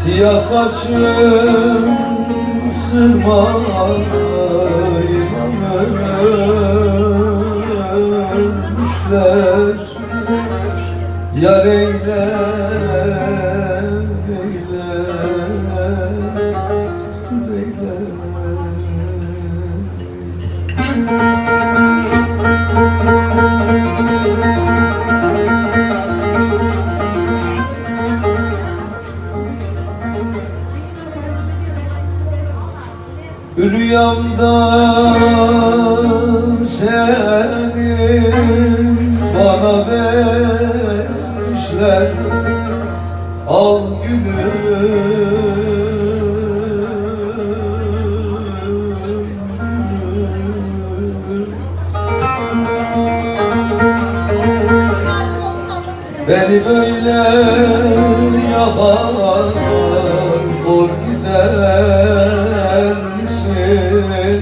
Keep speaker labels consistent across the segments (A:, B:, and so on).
A: Siyah saçım sırmayla örmüşler. Yar eyle, eyle, eyle. Rüyamda seni bana vermişler. Al gülüm, beni böyle yakar kor gider misin?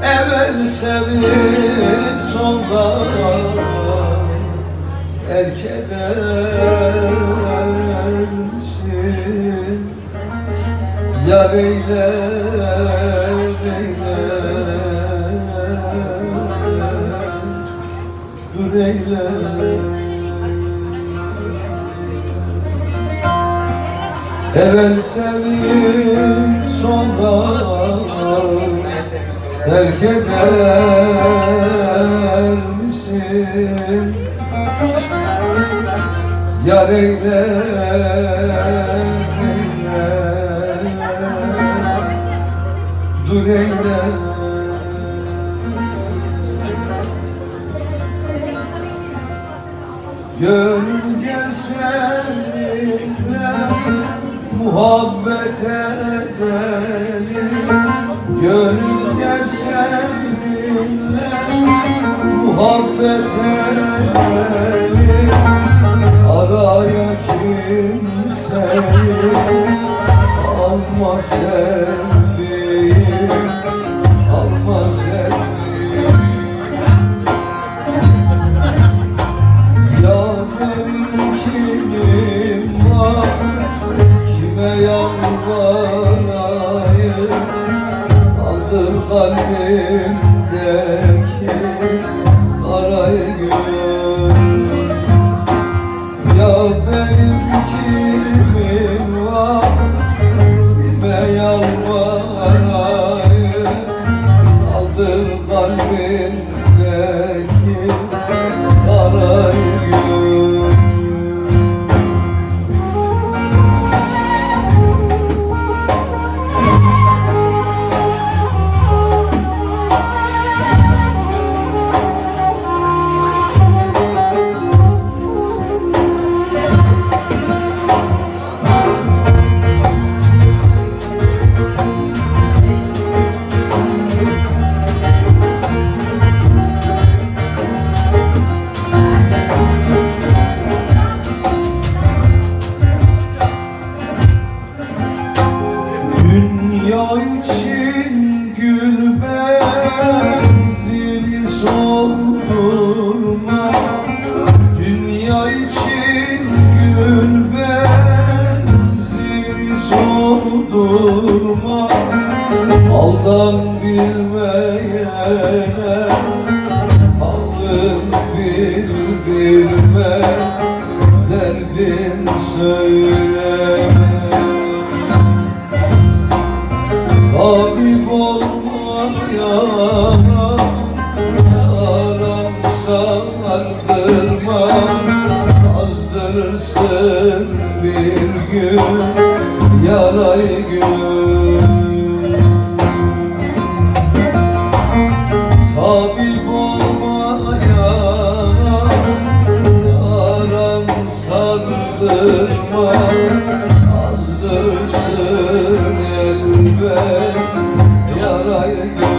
A: Evvel sevip sonra terk eder misin? Yar eyle, eyle, dur eyle. Evvel sevip sonra terk eder misin? Yar eyle, eyle, dur eyle. Gönül gel seninle muhabbet edelim. Gönül gel seninle muhabbet edelim. Araya kimseyi alma sevdiğim, alma sevdiğim. Ya benim kimim var, kime yalvarayım? Kaldır kalbimdeki karayı gül. Ya benim kimim var, kime yalvarayım? Kaldır kalbimdeki karayı gül. Dünya için gül benzini soldurma. Dünya için gül benzini soldurma. Aldan bilmeyene aldın bildirme. Derdin söyleme. Tabip olmayana yaran sardırma. Azdırırsın bir gün yarayı gül. Tabip olmayana yaran sardırma. Azdırsın elbet yarayı gül.